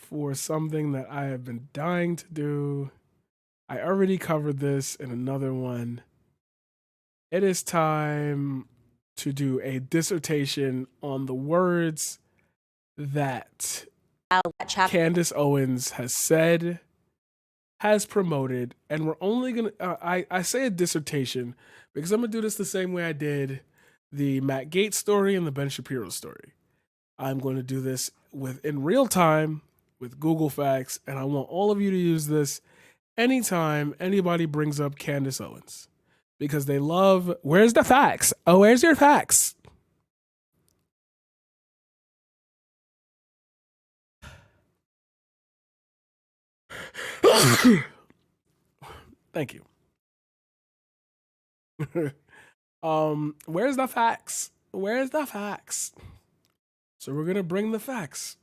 for something that I have been dying to do. I already covered this in another one. It is time to do a dissertation on the words that Candace Owens has said, has promoted, and we're only gonna. I say a dissertation because I'm gonna do this the same way I did the Matt Gaetz story and the Ben Shapiro story. I'm going to do this in real time with Google Facts, and I want all of you to use this anytime anybody brings up Candace Owens because they love. Where's the facts? Oh, where's your facts? Thank you. Where's the facts? Where's the facts? So we're gonna bring the facts.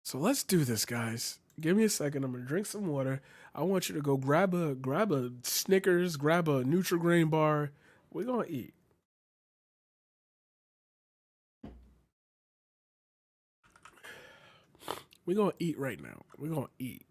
So let's do this, guys. Give me a second. I'm gonna drink some water. I want you to go grab a Snickers, grab a Nutri-Grain bar. We're gonna eat. We're gonna eat right now. We're gonna eat.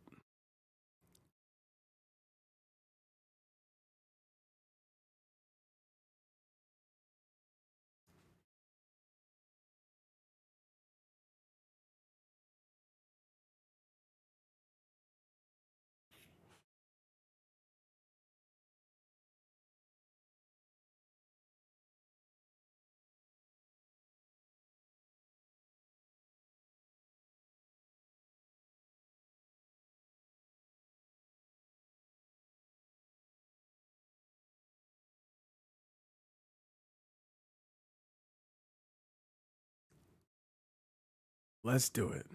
Let's do it.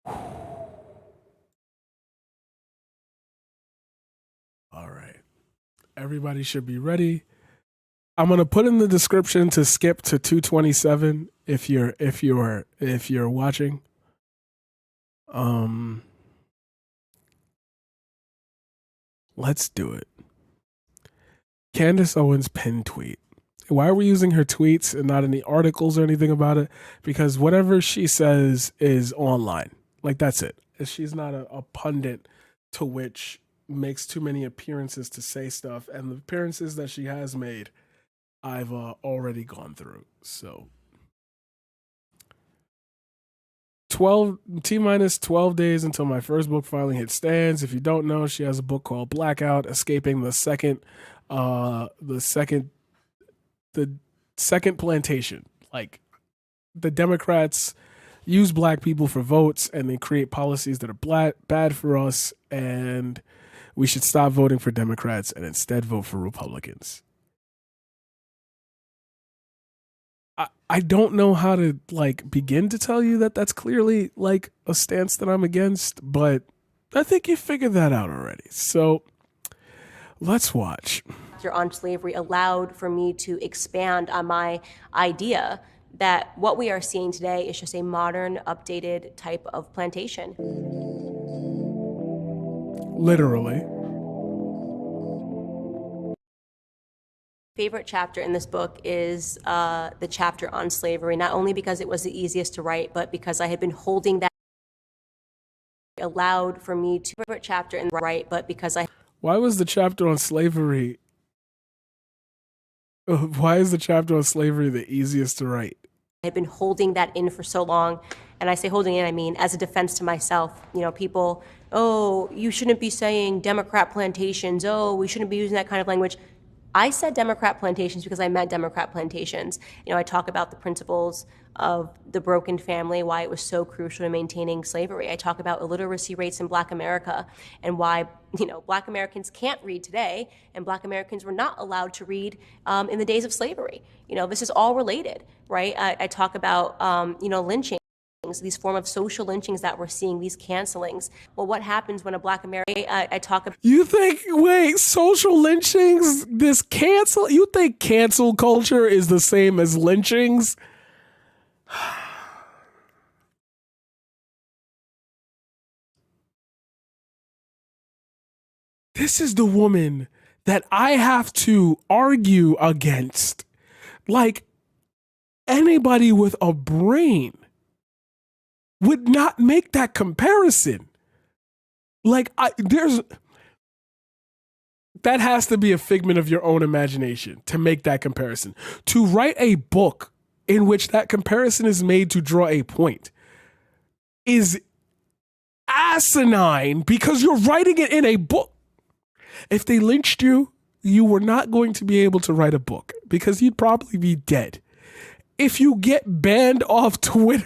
All right. Everybody should be ready. I'm gonna put in the description to skip to 227 if you're watching. Let's do it. Candace Owens pinned tweet. Why are we using her tweets and not any articles or anything about it? Because whatever she says is online. Like, that's it. She's not a pundit to which makes too many appearances to say stuff. And the appearances that she has made, I've already gone through. So 12 days until my first book finally hit stands. If you don't know, she has a book called Blackout, Escaping the Second plantation. Like, the Democrats use black people for votes and they create policies that are bad for us, and we should stop voting for Democrats and instead vote for Republicans. I don't know how to begin to tell you that that's clearly like a stance that I'm against, but I think you figured that out already. So let's watch. On slavery allowed for me to expand on my idea that what we are seeing today is just a modern, updated type of plantation. Literally. Favorite chapter in this book is the chapter on slavery, not only because it was the easiest to write, but because I had been holding that allowed for me to favorite chapter in the write, but because I. Why was the chapter on slavery? Why is the chapter on slavery the easiest to write? I had been holding that in for so long, and I say holding in, I mean as a defense to myself. You know, people, oh, you shouldn't be saying Democrat plantations. Oh, we shouldn't be using that kind of language. I said Democrat plantations because I meant Democrat plantations. You know, I talk about the principles of the broken family, why it was so crucial to maintaining slavery. I talk about illiteracy rates in Black America and why, you know, Black Americans can't read today and Black Americans were not allowed to read in the days of slavery. You know, this is all related, right? I talk about, you know, lynching. These form of social lynchings that we're seeing, these cancelings. Well, what happens when a Black American, I talk about. You think, wait, social lynchings, you think cancel culture is the same as lynchings? This is the woman that I have to argue against. Like, anybody with a brain would not make that comparison. Like, that has to be a figment of your own imagination to make that comparison. To write a book in which that comparison is made to draw a point is asinine because you're writing it in a book. If they lynched you, you were not going to be able to write a book because you'd probably be dead. If you get banned off Twitter,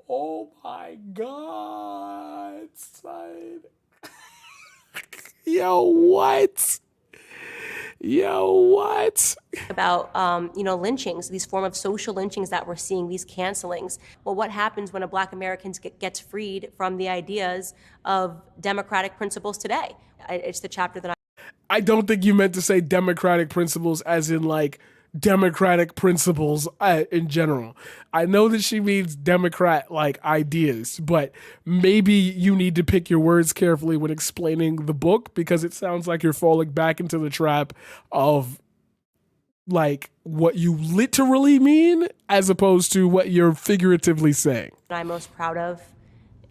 oh my God, son. Yo, what? About lynchings, these form of social lynchings that we're seeing, these cancelings. Well, what happens when a Black American gets freed from the ideas of democratic principles today? It's the chapter that I don't think you meant to say democratic principles as in like democratic principles in general. I know that she means Democrat like ideas, but maybe you need to pick your words carefully when explaining the book because it sounds like you're falling back into the trap of like what you literally mean as opposed to what you're figuratively saying. I'm most proud of,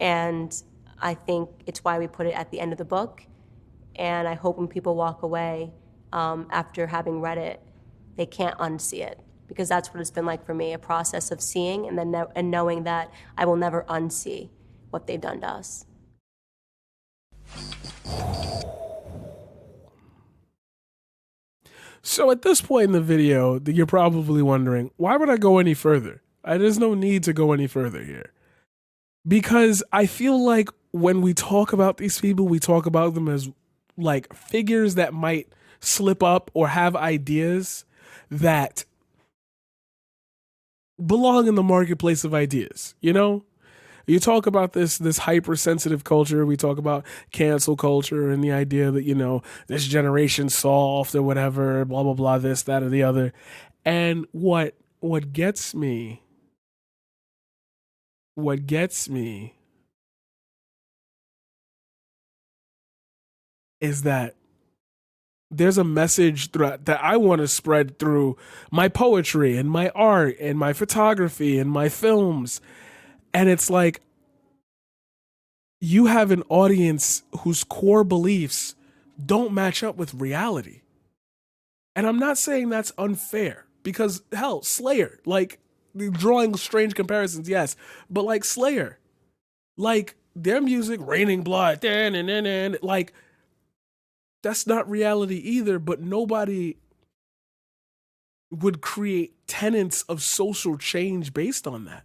and I think it's why we put it at the end of the book. And I hope when people walk away after having read it, they can't unsee it, because that's what it's been like for me, a process of seeing and then and knowing that I will never unsee what they've done to us. So at this point in the video, you're probably wondering, why would I go any further? There's no need to go any further here. Because I feel like when we talk about these people, we talk about them as like figures that might slip up or have ideas that belong in the marketplace of ideas, you know? You talk about this hypersensitive culture. We talk about cancel culture and the idea that, you know, this generation's soft or whatever, blah, blah, blah, this, that, or the other. And what gets me is that there's a message that I want to spread through my poetry and my art and my photography and my films. And it's like, you have an audience whose core beliefs don't match up with reality. And I'm not saying that's unfair because, hell, Slayer, like, drawing strange comparisons, yes, but like Slayer, like their music, Raining Blood, like, that's not reality either, but nobody would create tenets of social change based on that.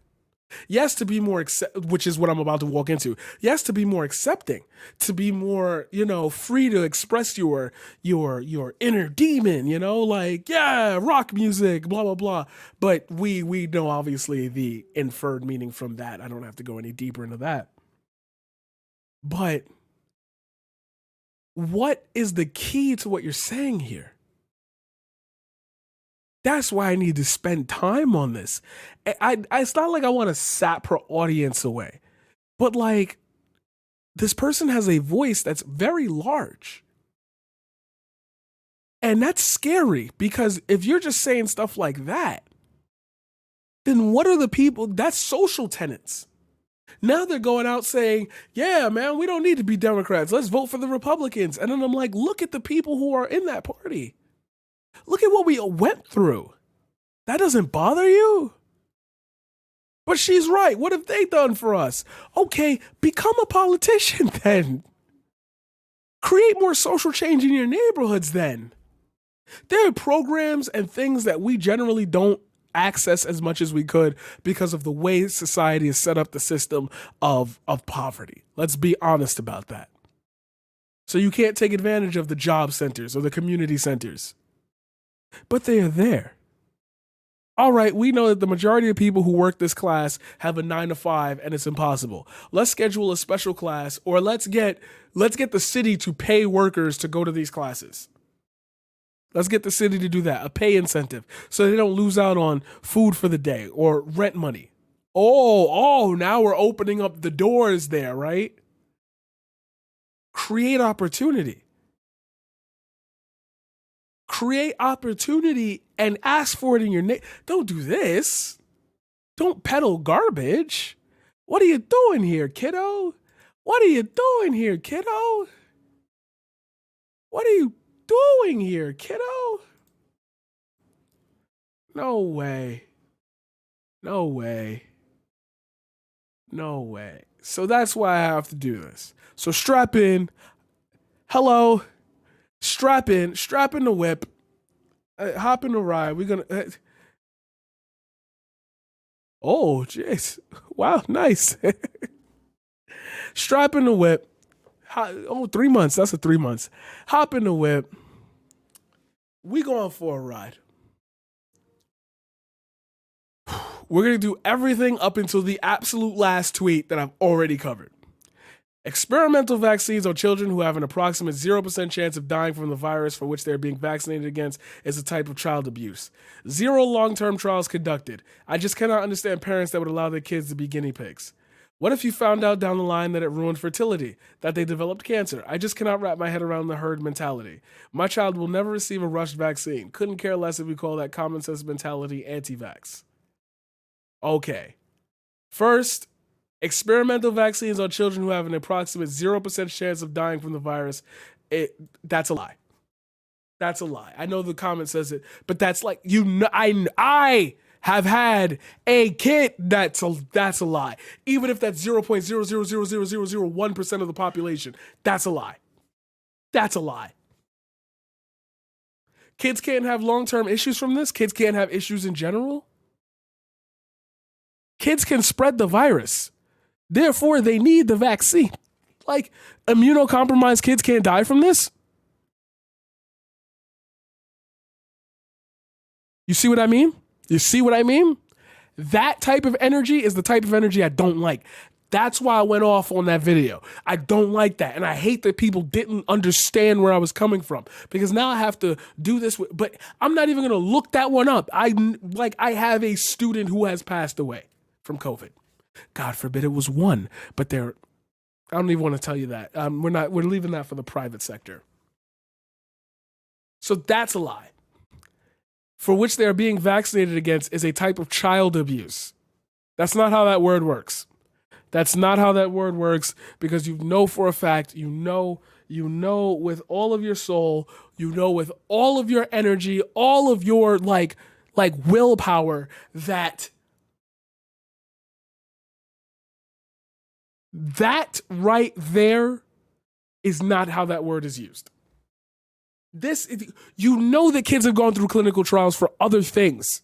Yes, to be more which is what I'm about to walk into. Yes, to be more accepting, to be more, you know, free to express your inner demon, you know, like, yeah, rock music, blah, blah, blah. But we know obviously the inferred meaning from that. I don't have to go any deeper into that. But what is the key to what you're saying here? That's why I need to spend time on this. It's not like I want to sap her audience away, but like, this person has a voice that's very large. And that's scary because if you're just saying stuff like that, then what are the people? That's social tenets. Now they're going out saying, yeah, man, we don't need to be Democrats. Let's vote for the Republicans. And then I'm like, look at the people who are in that party. Look at what we went through. That doesn't bother you? But she's right. What have they done for us? Okay, become a politician then. Create more social change in your neighborhoods then. There are programs and things that we generally don't access as much as we could because of the way society has set up the system of poverty. Let's be honest about that. So you can't take advantage of the job centers or the community centers. But they are there. All right, we know that the majority of people who work this class have a 9 to 5 and it's impossible. Let's schedule a special class, or let's get the city to pay workers to go to these classes. Let's get the city to do that, a pay incentive, so they don't lose out on food for the day or rent money. Oh, now we're opening up the doors there, right? Create opportunity. Create opportunity and ask for it in your name. Don't do this. Don't peddle garbage. What are you doing here, kiddo? What are you doing here, kiddo? What are you doing here, kiddo? No way. No way. No way. So that's why I have to do this. So strap in. Hello. Strap in the whip, hop in the ride. We're gonna. Oh, jeez! Wow, nice. Strap in the whip. 3 months. That's a 3 months. Hop in the whip. We going for a ride. We're gonna do everything up until the absolute last tweet that I've already covered. Experimental vaccines on children who have an approximate 0% chance of dying from the virus for which they're being vaccinated against is a type of child abuse. 0 long-term trials conducted. I just cannot understand parents that would allow their kids to be guinea pigs. What if you found out down the line that it ruined fertility, that they developed cancer? I just cannot wrap my head around the herd mentality. My child will never receive a rushed vaccine. Couldn't care less if we call that common sense mentality anti-vax. Okay. First, experimental vaccines on children who have an approximate 0% chance of dying from the virus, that's a lie. That's a lie. I know the comment says it, but that's like, I have had a kid. That's a lie. Even if that's 0.0000001% of the population, that's a lie. That's a lie. Kids can't have long-term issues from this. Kids can't have issues in general. Kids can spread the virus. Therefore, they need the vaccine. Like, immunocompromised kids can't die from this? You see what I mean? You see what I mean? That type of energy is the type of energy I don't like. That's why I went off on that video. I don't like that. And I hate that people didn't understand where I was coming from, because now I have to do this. But I'm not even going to look that one up. I have a student who has passed away from COVID. God forbid it was one, but I don't even want to tell you that. We're leaving that for the private sector. So that's a lie. For which they are being vaccinated against is a type of child abuse. That's not how that word works. That's not how that word works, because you know for a fact, you know with all of your soul, you know with all of your energy, all of your like willpower, that right there is not how that word is used. You know that kids have gone through clinical trials for other things,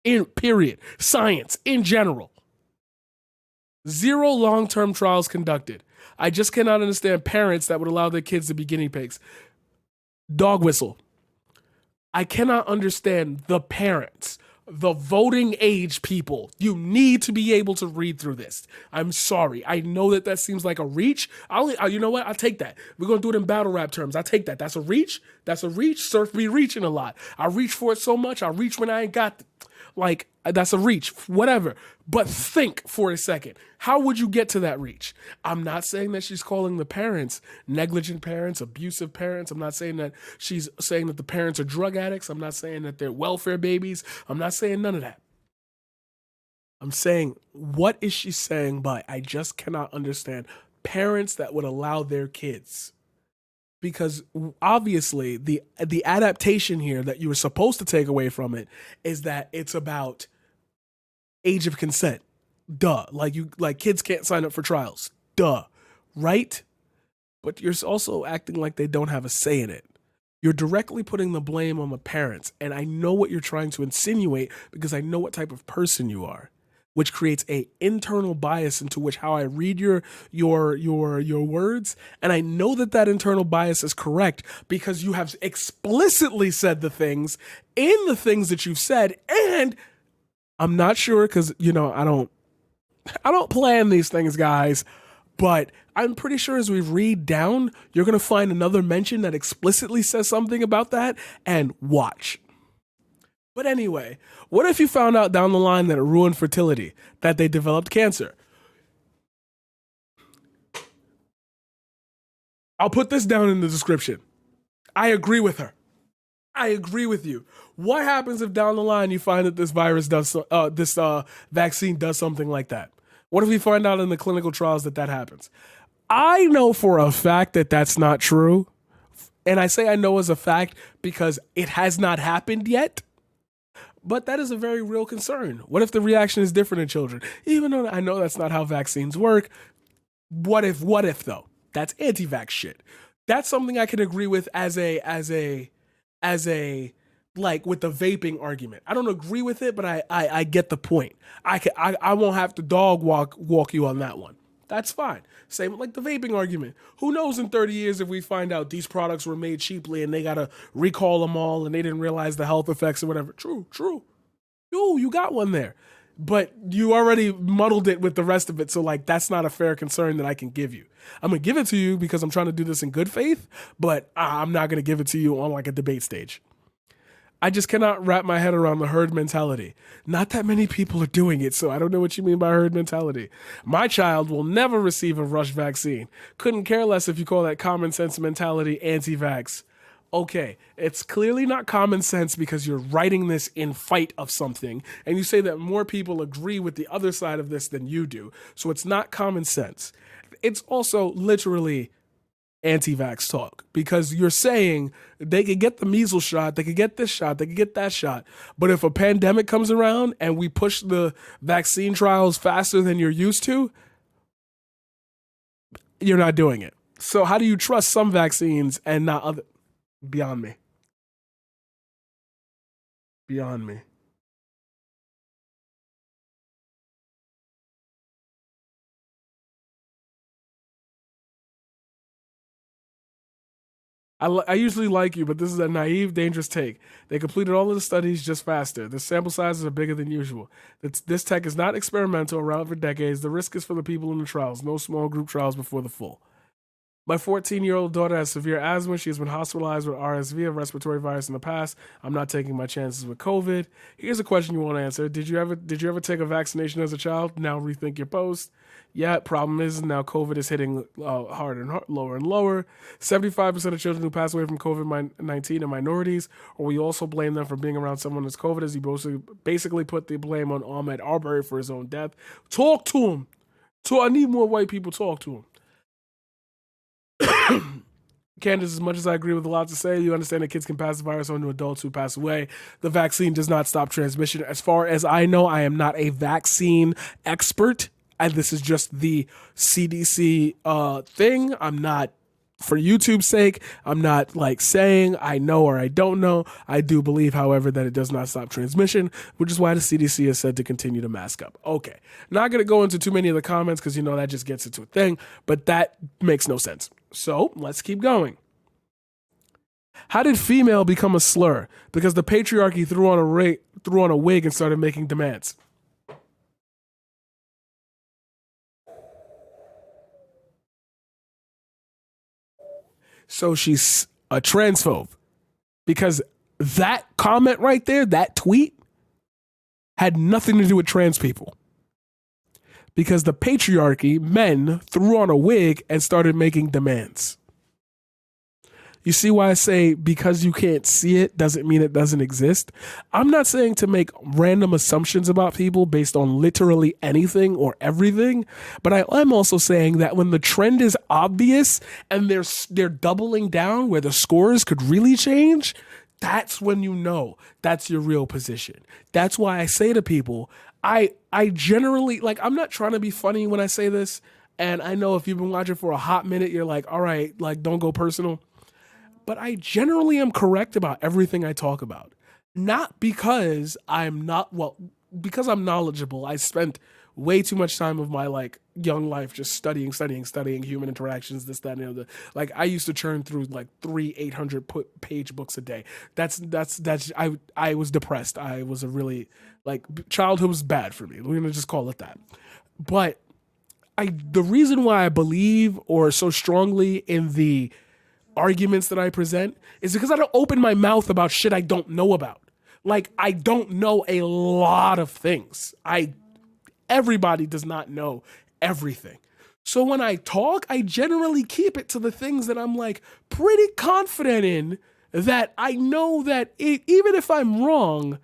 period, science in general. 0 long-term trials conducted. I just cannot understand parents that would allow their kids to be guinea pigs. Dog whistle. I cannot understand the parents, the voting age people. You need to be able to read through this. I'm sorry. I know that seems like a reach. You know what? I'll take that. We're going to do it in battle rap terms. I'll take that. That's a reach. That's a reach. Surf be reaching a lot. I reach for it so much. I reach when I ain't got that's a reach, whatever. But think for a second. How would you get to that reach? I'm not saying that she's calling the parents negligent parents, abusive parents. I'm not saying that she's saying that the parents are drug addicts. I'm not saying that they're welfare babies. I'm not saying none of that. I'm saying, what is she saying by I just cannot understand parents that would allow their kids? Because obviously the adaptation here that you were supposed to take away from it is that it's about age of consent. Duh. Like kids can't sign up for trials. Duh. Right? But you're also acting like they don't have a say in it. You're directly putting the blame on the parents. And I know what you're trying to insinuate because I know what type of person you are, which creates a internal bias into which how I read your words. And I know that internal bias is correct because you have explicitly said the things in the things that you've said. And I'm not sure because, I don't plan these things, guys, but I'm pretty sure as we read down, you're going to find another mention that explicitly says something about that, and watch. But anyway, what if you found out down the line that it ruined fertility, that they developed cancer? I'll put this down in the description. I agree with her. I agree with you. What happens if down the line you find that this virus does this vaccine does something like that? What if we find out in the clinical trials that that happens? I know for a fact that that's not true. And I say I know as a fact because it has not happened yet. But that is a very real concern. What if the reaction is different in children? Even though I know that's not how vaccines work. What if though? That's anti-vax shit. That's something I can agree with as a like with the vaping argument. I don't agree with it, but I get the point. I won't have to dog walk you on that one. That's fine. Same like the vaping argument. Who knows in 30 years if we find out these products were made cheaply and they gotta recall them all and they didn't realize the health effects or whatever. True. Ooh, you got one there. But you already muddled it with the rest of it, so like that's not a fair concern that I can give you. I'm gonna give it to you because I'm trying to do this in good faith, but I'm not gonna give it to you on like a debate stage. I just cannot wrap my head around the herd mentality. Not that many people are doing it, so I don't know what you mean by herd mentality. My child will never receive a rush vaccine. Couldn't care less if you call that common sense mentality anti-vax. Okay, it's clearly not common sense because you're writing this in fight of something, and you say that more people agree with the other side of this than you do, so it's not common sense. It's also literally anti-vax talk because you're saying they could get the measles shot, they could get this shot, they could get that shot, but if a pandemic comes around and we push the vaccine trials faster than you're used to, you're not doing it. So how do you trust some vaccines and not other? Beyond me. Beyond me. I usually like you, but this is a naive, dangerous take. They completed all of the studies just faster. The sample sizes are bigger than usual. This tech is not experimental, around for decades. The risk is for the people in the trials. No small group trials before the full. My 14-year-old daughter has severe asthma. She has been hospitalized with RSV, a respiratory virus, in the past. I'm not taking my chances with COVID. Here's a question you won't answer. Did you ever take a vaccination as a child? Now rethink your post. Yeah, problem is now COVID is hitting hard and lower and lower. 75% of children who pass away from COVID-19 are minorities. Or we also blame them for being around someone who's COVID, as he basically put the blame on Ahmaud Arbery for his own death. Talk to him. I need more white people talk to him. Candace, as much as I agree with a lot to say, you understand that kids can pass the virus on to adults who pass away. The vaccine does not stop transmission. As far as I know, I am not a vaccine expert. And this is just the CDC thing. I'm not, for YouTube's sake, I'm not like saying I know or I don't know. I do believe, however, that it does not stop transmission, which is why the CDC has said to continue to mask up. Okay, not going to go into too many of the comments because that just gets into a thing, but that makes no sense. So let's keep going. How did female become a slur? Because the patriarchy threw on a wig and started making demands. So she's a transphobe because that comment right there, that tweet, had nothing to do with trans people. Because the patriarchy, men, threw on a wig and started making demands. You see why I say because you can't see it doesn't mean it doesn't exist? I'm not saying to make random assumptions about people based on literally anything or everything, but I am also saying that when the trend is obvious and they're doubling down where the scores could really change, that's when you know that's your real position. That's why I say to people, I generally, like, I'm not trying to be funny when I say this, and I know if you've been watching for a hot minute, you're like, all right, like, don't go personal. But I generally am correct about everything I talk about. Not because because I'm knowledgeable. I spent way too much time of my like young life just studying human interactions, this, that, and the other. Like I used to churn through like 800-page books a day. I was depressed. I was a really like childhood was bad for me. We're gonna just call it that. But the reason why I believe or so strongly in the arguments that I present is because I don't open my mouth about shit I don't know about. Like I don't know a lot of things. Everybody does not know everything. So when I talk, I generally keep it to the things that I'm like pretty confident in, that I know that even if I'm wrong,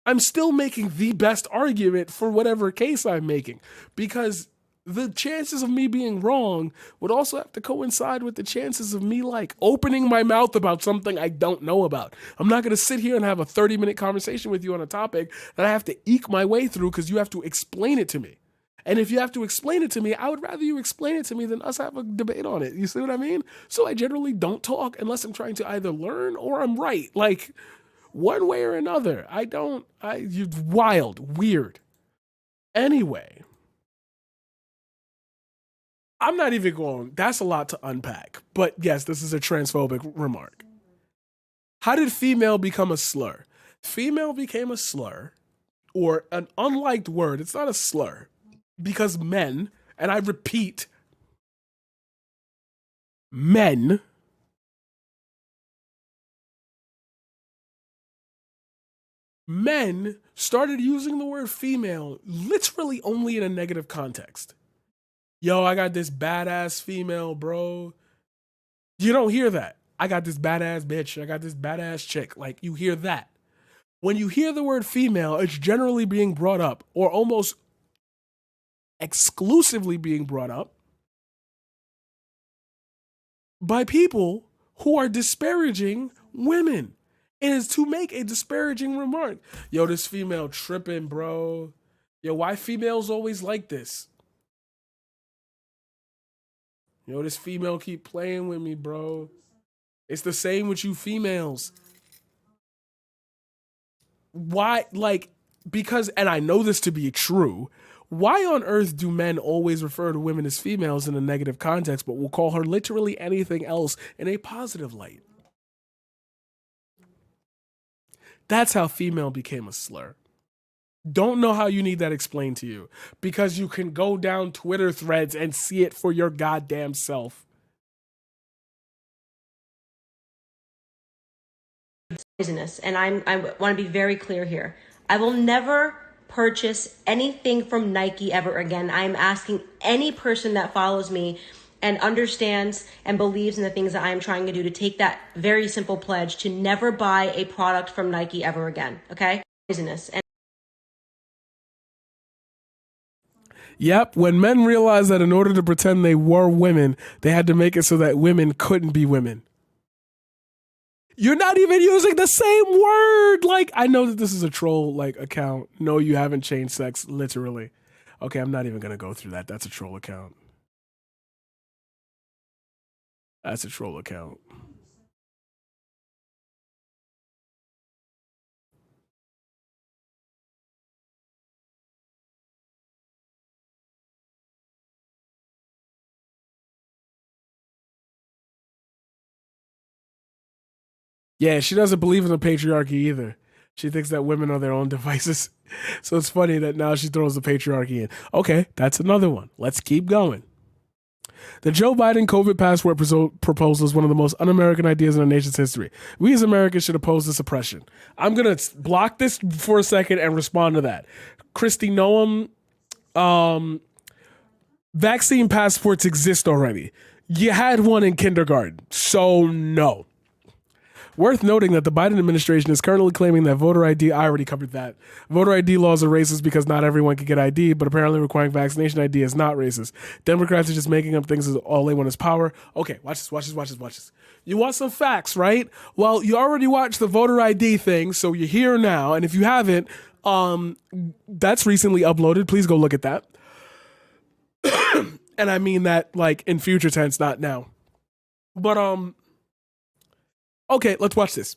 I'm still making the best argument for whatever case I'm making, because the chances of me being wrong would also have to coincide with the chances of me like opening my mouth about something I don't know about. I'm not going to sit here and have a 30-minute conversation with you on a topic that I have to eke my way through because you have to explain it to me. And if you have to explain it to me, I would rather you explain it to me than us have a debate on it. You see what I mean? So I generally don't talk unless I'm trying to either learn or I'm right. Like, one way or another. You wild, weird. Anyway, I'm not even going, that's a lot to unpack. But yes, this is a transphobic remark. How did female become a slur? Female became a slur, or an unliked word. It's not a slur, because men, and I repeat, men started using the word female literally only in a negative context. Yo, I got this badass female, bro. You don't hear that. I got this badass bitch. I got this badass chick. Like, you hear that. When you hear the word female, it's generally being brought up, or almost exclusively being brought up, by people who are disparaging women. It is to make a disparaging remark. Yo, this female tripping, bro. Yo, why females always like this? Yo, this female keep playing with me, bro. It's the same with you females. Why, like, because, and I know this to be true, why on earth do men always refer to women as females in a negative context, but will call her literally anything else in a positive light? That's how female became a slur. Don't know how you need that explained to you, because you can go down Twitter threads and see it for your goddamn self. Business, and I want to be very clear here. I will never purchase anything from Nike ever again. I'm asking any person that follows me and understands and believes in the things that I am trying to do to take that very simple pledge to never buy a product from Nike ever again. Okay? Business. And Yep, when men realized that in order to pretend they were women, they had to make it so that women couldn't be women. You're not even using the same word. Like, I know that this is a troll like account. No, you haven't changed sex, literally. Okay, I'm not even gonna go through that. That's a troll account. That's a troll account. Yeah, she doesn't believe in the patriarchy either. She thinks that women are their own devices. So it's funny that now she throws the patriarchy in. Okay, that's another one. Let's keep going. The Joe Biden COVID passport proposal is one of the most un-American ideas in our nation's history. We as Americans should oppose this oppression. I'm going to block this for a second and respond to that. Christy Noam, vaccine passports exist already. You had one in kindergarten, so no. Worth noting that the Biden administration is currently claiming that voter ID, I already covered that. Voter ID laws are racist because not everyone can get ID, but apparently requiring vaccination ID is not racist. Democrats are just making up things as all they want is power. Okay, watch this. You want some facts, right? Well, you already watched the voter ID thing, so you're here now. And if you haven't, that's recently uploaded. Please go look at that. And I mean that like in future tense, not now. But okay, let's watch this.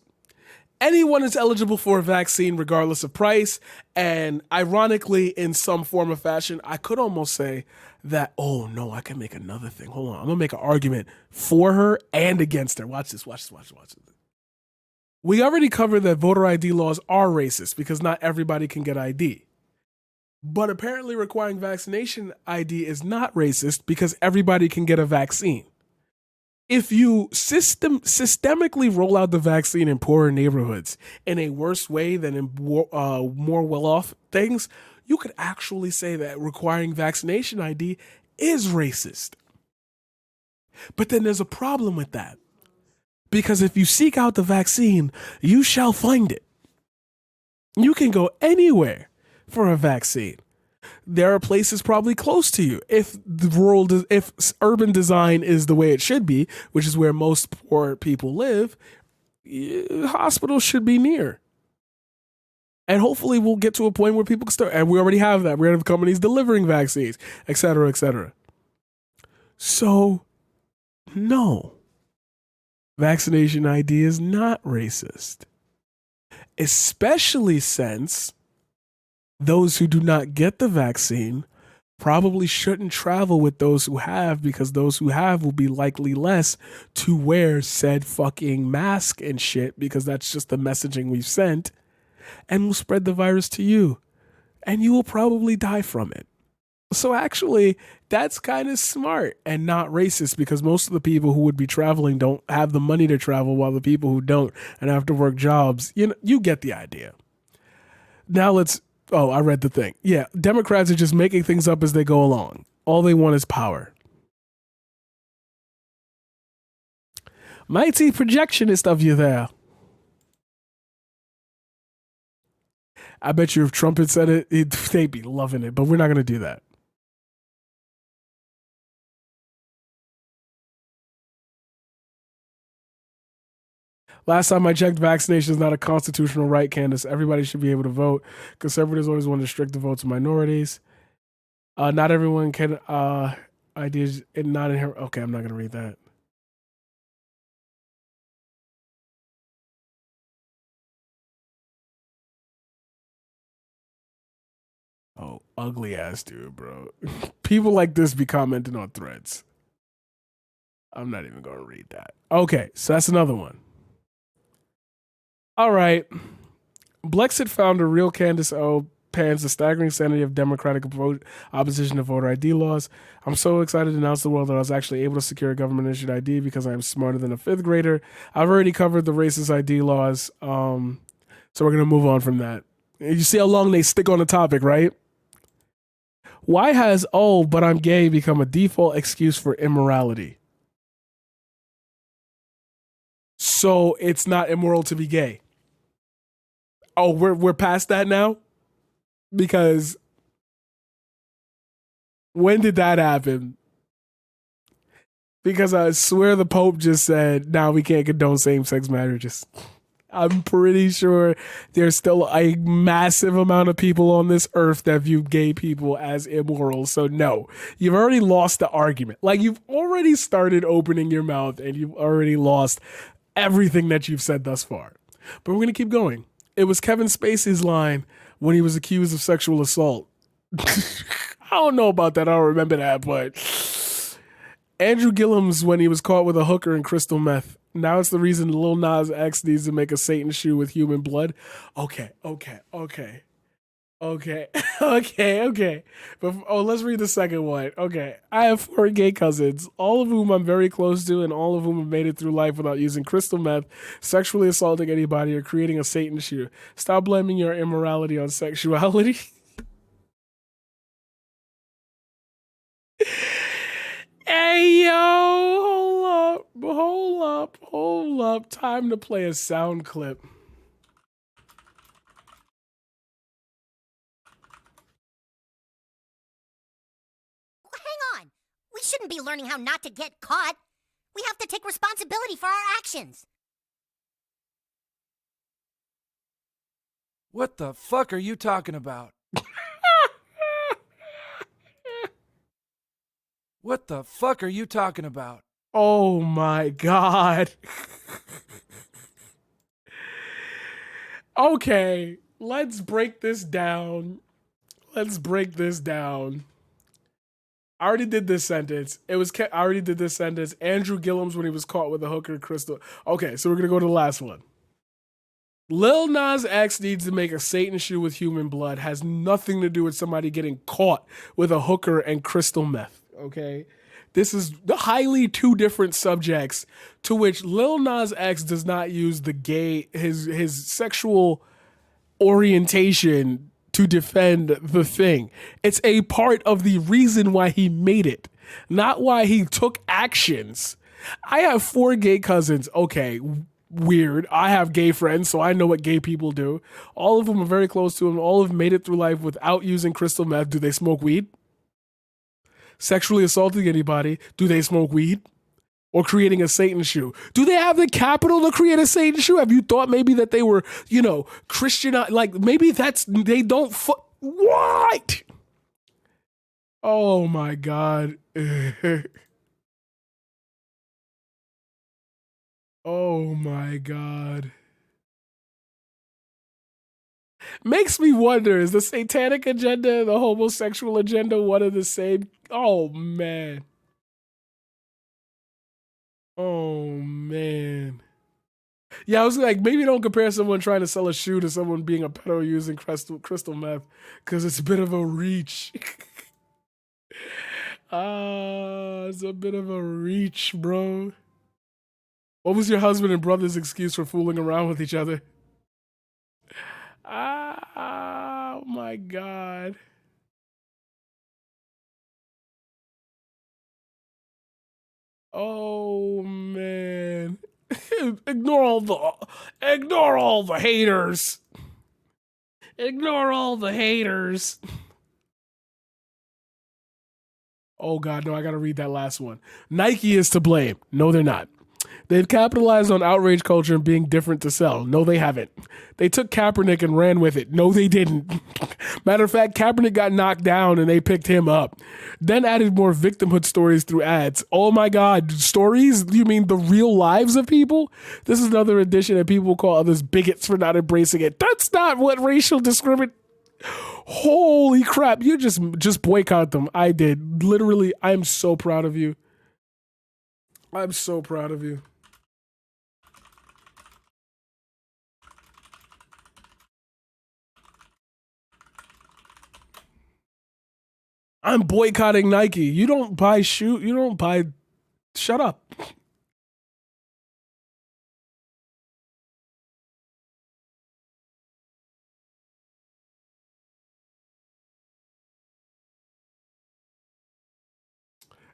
Anyone is eligible for a vaccine regardless of price. And ironically, in some form or fashion, I could almost say that, oh no, I can make another thing. Hold on. I'm going to make an argument for her and against her. Watch this. We already covered that voter ID laws are racist because not everybody can get ID. But apparently requiring vaccination ID is not racist because everybody can get a vaccine. if you systemically roll out the vaccine in poorer neighborhoods in a worse way than in more well-off things, you could actually say that requiring vaccination ID is racist. But then there's a problem with that. Because if you seek out the vaccine, you shall find it. You can go anywhere for a vaccine. There are places probably close to you. If if urban design is the way it should be, which is where most poor people live, hospitals should be near. And hopefully we'll get to a point where people can start, and we already have that. We have companies delivering vaccines, et cetera, et cetera. So, no. Vaccination ID is not racist. Especially since those who do not get the vaccine probably shouldn't travel with those who have, because those who have will be likely less to wear said fucking mask and shit, because that's just the messaging we've sent, and will spread the virus to you, and you will probably die from it. So actually, that's kind of smart and not racist, because most of the people who would be traveling don't have the money to travel, while the people who don't and have to work jobs, you get the idea. Now I read the thing. Yeah, Democrats are just making things up as they go along. All they want is power. Mighty projectionist of you there. I bet you if Trump had said it, they'd be loving it, but we're not going to do that. Last time I checked, vaccination is not a constitutional right, Candace. Everybody should be able to vote. Conservatives always want to restrict the votes of minorities. Not everyone can. Ideas not in here. Okay, I'm not going to read that. Oh, ugly ass dude, bro. People like this be commenting on threads. I'm not even going to read that. Okay, so that's another one. All right. Blexit founder real Candace Owens pans the staggering sanity of Democratic opposition to voter ID laws. I'm so excited to announce to the world that I was actually able to secure a government-issued ID because I am smarter than a fifth grader. I've already covered the racist ID laws, so we're going to move on from that. You see how long they stick on the topic, right? Why has, but I'm gay become a default excuse for immorality? So it's not immoral to be gay. Oh, we're past that now? Because when did that happen? Because I swear the Pope just said, now we can't condone same-sex marriages. I'm pretty sure there's still a massive amount of people on this earth that view gay people as immoral. So no, you've already lost the argument. Like, you've already started opening your mouth and you've already lost everything that you've said thus far. But we're going to keep going. It was Kevin Spacey's line when he was accused of sexual assault. I don't know about that. I don't remember that, but Andrew Gillum's when he was caught with a hooker and crystal meth. Now it's the reason Lil Nas X needs to make a Satan shoe with human blood. Okay. But let's read the second one. Okay. I have 4 gay cousins, all of whom I'm very close to, and all of whom have made it through life without using crystal meth, sexually assaulting anybody, or creating a Satan shoe. Stop blaming your immorality on sexuality. Hey, yo, hold up. Time to play a sound clip. Hang on. We shouldn't be learning how not to get caught. We have to take responsibility for our actions. What the fuck are you talking about? What the fuck are you talking about? Oh my God. Okay, let's break this down. I already did this sentence. I already did this sentence. Andrew Gillum's when he was caught with a hooker crystal. Okay, so we're going to go to the last one. Lil Nas X needs to make a Satan shoe with human blood. Has nothing to do with somebody getting caught with a hooker and crystal meth. Okay? This is highly two different subjects to which Lil Nas X does not use the gay, his sexual orientation to defend the thing. It's a part of the reason why he made it, not why he took actions. I have 4 gay cousins. Okay, weird. I have gay friends, so I know what gay people do. All of them are very close to him. All of them made it through life without using crystal meth. Do they smoke weed? Sexually assaulting anybody? Do they smoke weed? Or creating a Satan shoe? Do they have the capital to create a Satan shoe? Have you thought maybe that they were, Christian? Like maybe they don't. What? Oh my God. Oh my God. Makes me wonder, is the satanic agenda and the homosexual agenda one and the same? Oh man. Oh man. Yeah, I was like, maybe don't compare someone trying to sell a shoe to someone being a pedo using crystal meth, because it's a bit of a reach. It's a bit of a reach, bro. What was your husband and brother's excuse for fooling around with each other? Oh my God. Oh man. Ignore all the haters. Ignore all the haters. Oh God, no, I gotta read that last one. Nike is to blame. No, they're not. They've capitalized on outrage culture and being different to sell. No, they haven't. They took Kaepernick and ran with it. No, they didn't. Matter of fact, Kaepernick got knocked down and they picked him up. Then added more victimhood stories through ads. Oh my God, stories? You mean the real lives of people? This is another addition that people call others bigots for not embracing it. That's not what racial discrimination. Holy crap, you just boycott them. I did. Literally, I'm so proud of you. I'm so proud of you. I'm boycotting Nike. You don't buy shut up.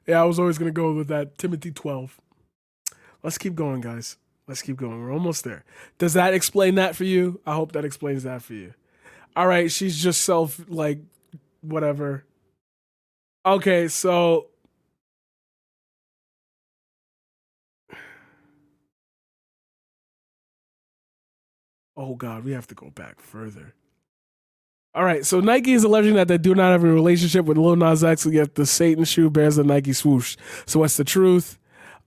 Yeah, I was always going to go with that Timothy 12. Let's keep going, guys. Let's keep going. We're almost there. Does that explain that for you? I hope that explains that for you. All right, she's just whatever. Okay, so oh God, we have to go back further. All right, so Nike is alleging that they do not have a relationship with Lil Nas X, yet the Satan shoe bears the Nike swoosh. So what's the truth?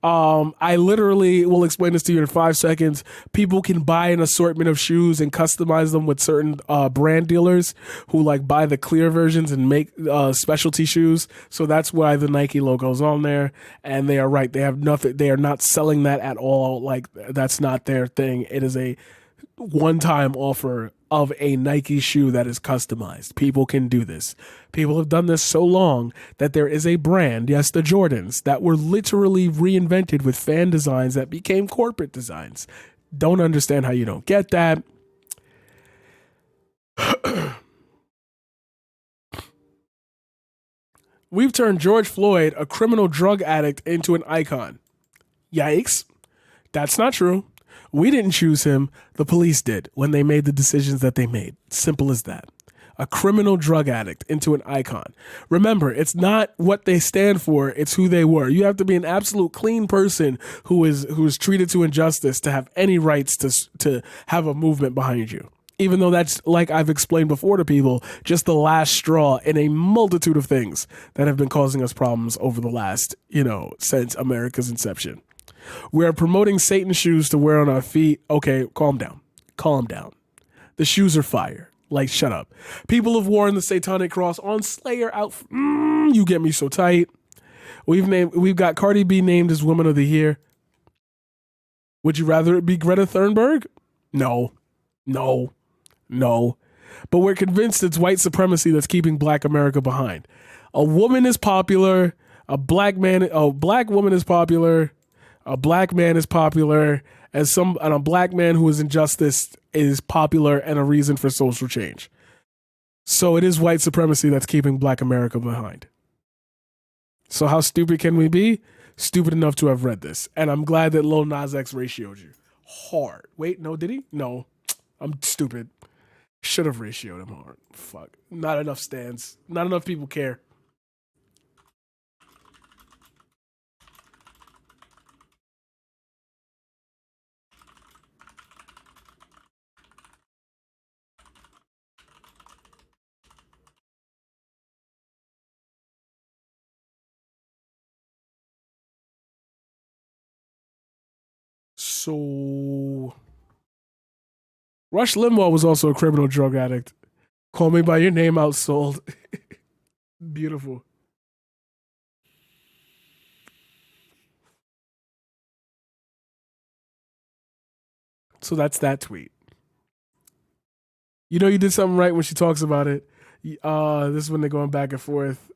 I literally will explain this to you in 5 seconds. People can buy an assortment of shoes and customize them with certain brand dealers who buy the clear versions and make specialty shoes. So that's why the Nike logo's on there. And they are right. They have nothing. They are not selling that at all. That's not their thing. It is a one-time offer of a Nike shoe that is customized. People can do this. People have done this so long that there is a brand, yes, the Jordans, that were literally reinvented with fan designs that became corporate designs. Don't understand how you don't get that. We've turned George Floyd, a criminal drug addict, into an icon. Yikes. That's not true. We didn't choose him. The police did when they made the decisions that they made. Simple as that. A criminal drug addict into an icon. Remember, it's not what they stand for, it's who they were. You have to be an absolute clean person who is treated to injustice to have any rights to have a movement behind you. Even though that's, like I've explained before to people, just the last straw in a multitude of things that have been causing us problems over the last, since America's inception. We are promoting Satan shoes to wear on our feet. Okay, calm down. Calm down. The shoes are fire. Shut up. People have worn the satanic cross on Slayer outfit. You get me so tight. We've got Cardi B named as Woman of the Year. Would you rather it be Greta Thunberg? No. But we're convinced it's white supremacy that's keeping Black America behind. A woman is popular. A black woman is popular. A black man is popular, and a black man who is injustice is popular and a reason for social change. So it is white supremacy that's keeping Black America behind. So how stupid can we be? Stupid enough to have read this. And I'm glad that Lil Nas X ratioed you. Hard. Wait, no, did he? No. I'm stupid. Should have ratioed him hard. Fuck. Not enough stands. Not enough people care. So Rush Limbaugh was also a criminal drug addict. Call Me by Your Name outsold. Beautiful. So that's that tweet. You know you did something right when she talks about it. This is when they're going back and forth.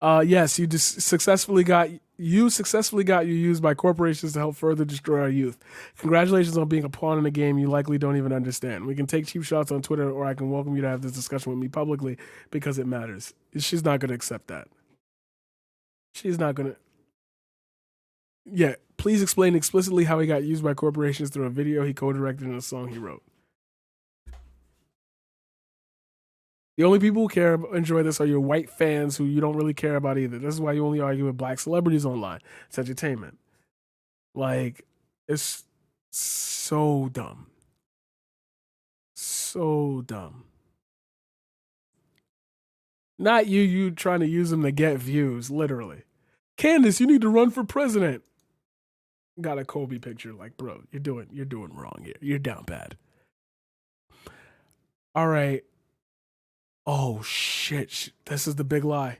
Yes, you successfully got you used by corporations to help further destroy our youth. Congratulations on being a pawn in a game you likely don't even understand. We can take cheap shots on Twitter, or I can welcome you to have this discussion with me publicly because it matters. She's not going to accept that. She's not going to. Yeah, please explain explicitly how he got used by corporations through a video he co-directed and a song he wrote. The only people who enjoy this are your white fans who you don't really care about either. This is why you only argue with black celebrities online. It's entertainment. Like, it's so dumb. So dumb. Not you trying to use them to get views, literally. Candace, you need to run for president. Got a Kobe picture. Like, bro, you're doing wrong here. You're down bad. All right. Oh, shit. This is the big lie.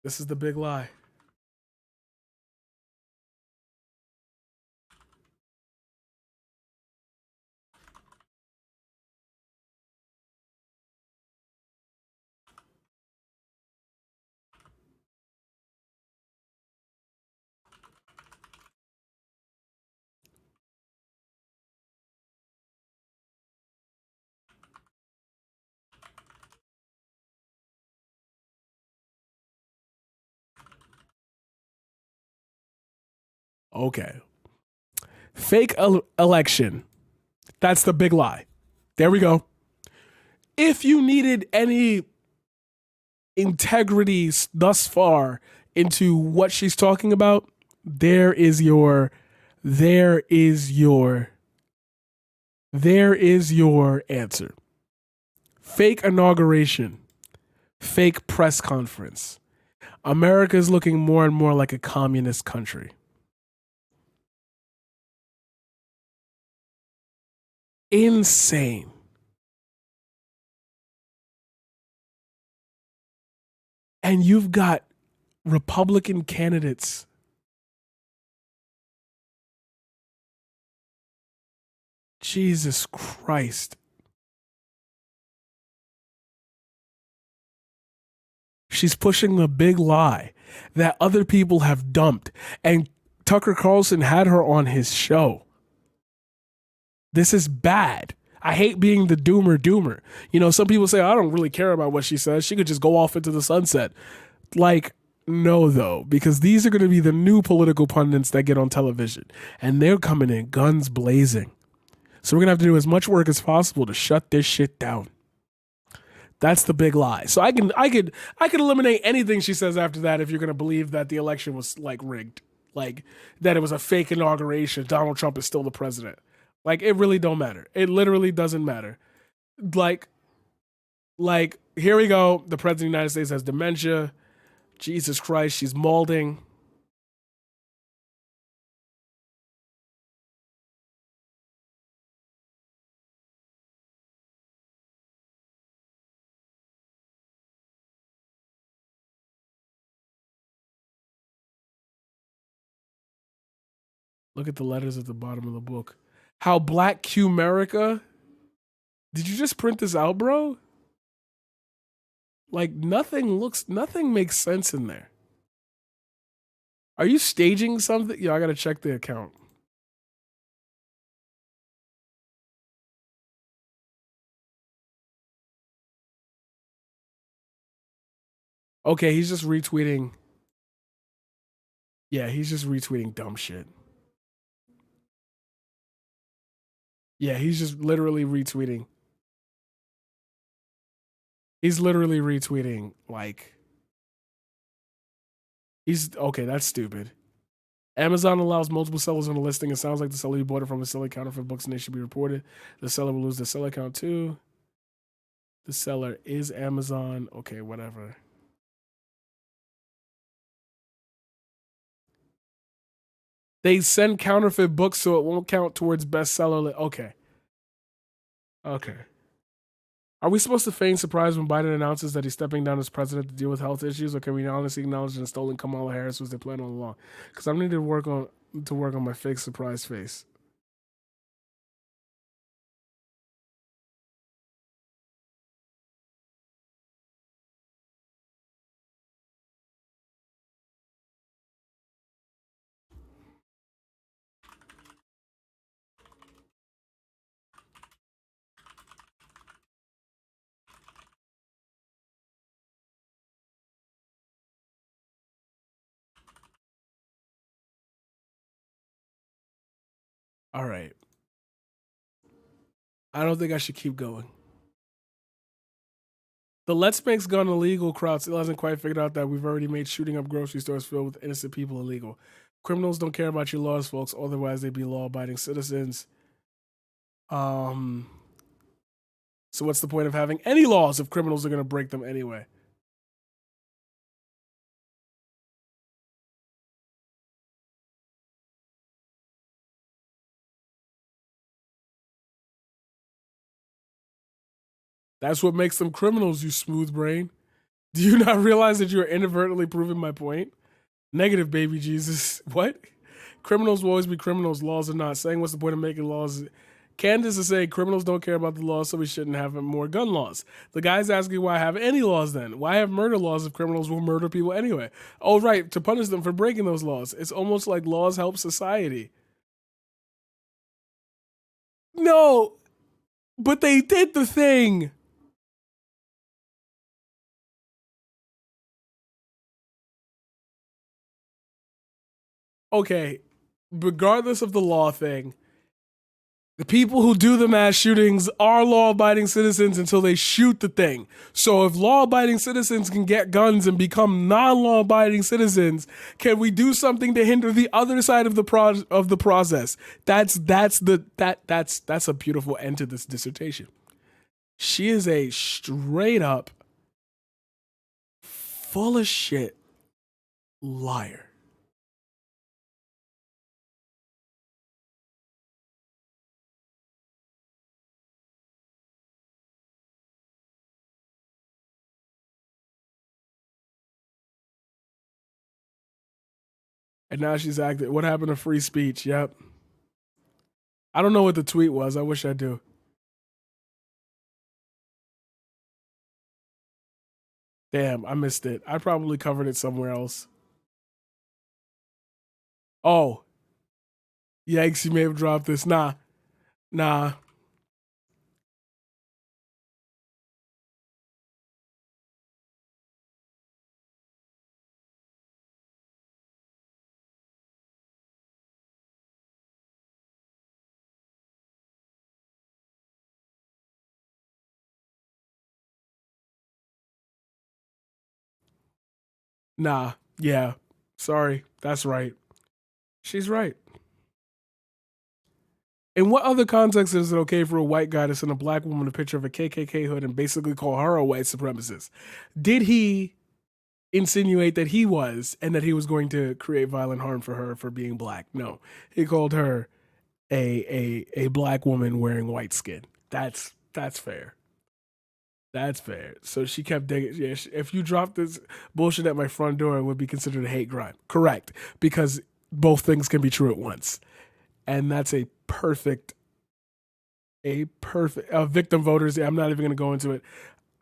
This is the big lie. Okay. Fake election. That's the big lie. There we go. If you needed any integrity thus far into what she's talking about, there is your answer. Fake inauguration. Fake press conference. America is looking more and more like a communist country. Insane. And you've got Republican candidates Jesus Christ. She's pushing the big lie that other people have dumped. And Tucker Carlson had her on his show. This is bad. I hate being the doomer. You know, some people say, I don't really care about what she says. She could just go off into the sunset. Like, no, though, because these are going to be the new political pundits that get on television. And they're coming in guns blazing. So we're going to have to do as much work as possible to shut this shit down. That's the big lie. So I could eliminate anything she says after that if you're going to believe that the election was like rigged. Like that it was a fake inauguration. Donald Trump is still the president. Like, it really don't matter. It literally doesn't matter. Like, here we go. The president of the United States has dementia. Jesus Christ, she's molding. Look at the letters at the bottom of the book. How Black Q America? Did you just print this out, bro? Like, nothing makes sense in there. Are you staging something? Yo, I gotta check the account. Okay, he's just retweeting. Yeah, he's just retweeting dumb shit. Yeah, he's just literally retweeting. He's literally retweeting, like, he's okay, that's stupid. Amazon allows multiple sellers on the listing. It sounds like the seller you bought it from is selling counterfeit books and they should be reported. The seller will lose the seller account too. The seller is Amazon. Okay, whatever. They send counterfeit books so it won't count towards bestseller. Okay. Okay. Are we supposed to feign surprise when Biden announces that he's stepping down as president to deal with health issues, or can we honestly acknowledge that stolen Kamala Harris was their plan all along? Because I need to work on my fake surprise face. All right. I don't think I should keep going. The Let's Makes Gun Illegal crowd still hasn't quite figured out that we've already made shooting up grocery stores filled with innocent people illegal. Criminals don't care about your laws, folks. Otherwise, they'd be law-abiding citizens. So what's the point of having any laws if criminals are going to break them anyway? That's what makes them criminals, you smooth brain. Do you not realize that you are inadvertently proving my point? Negative, baby Jesus. What? Criminals will always be criminals. Laws are not. Saying what's the point of making laws? Candace is saying criminals don't care about the laws, so we shouldn't have more gun laws. The guy's asking why have any laws then? Why have murder laws if criminals will murder people anyway? Oh, right, to punish them for breaking those laws. It's almost like laws help society. No, but they did the thing. Okay, regardless of the law thing, the people who do the mass shootings are law-abiding citizens until they shoot the thing. So if law-abiding citizens can get guns and become non-law-abiding citizens, can we do something to hinder the other side of the process? That's a beautiful end to this dissertation. She is a straight up full of shit liar. And now she's acting. What happened to free speech? Yep. I don't know what the tweet was. I wish I do. Damn, I missed it. I probably covered it somewhere else. Oh. Yikes, you may have dropped this. Nah. Nah. Nah. Yeah. Sorry. That's right. She's right. In what other context is it okay for a white guy to send a black woman a picture of a KKK hood and basically call her a white supremacist? Did he insinuate that he was and that he was going to create violent harm for her for being black? No. He called her a black woman wearing white skin. That's fair. That's fair. So she kept digging. Yeah, if you dropped this bullshit at my front door, it would be considered a hate crime. Correct. Because both things can be true at once. And that's a perfect victim voters. I'm not even going to go into it.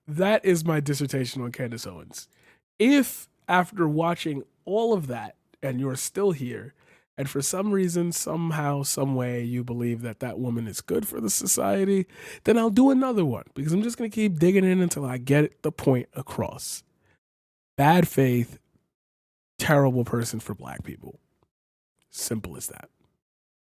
That is my dissertation on Candace Owens. If after watching all of that and you're still here, and for some reason, somehow, some way, you believe that that woman is good for the society, then I'll do another one because I'm just going to keep digging in until I get the point across. Bad faith, terrible person for black people. Simple as that.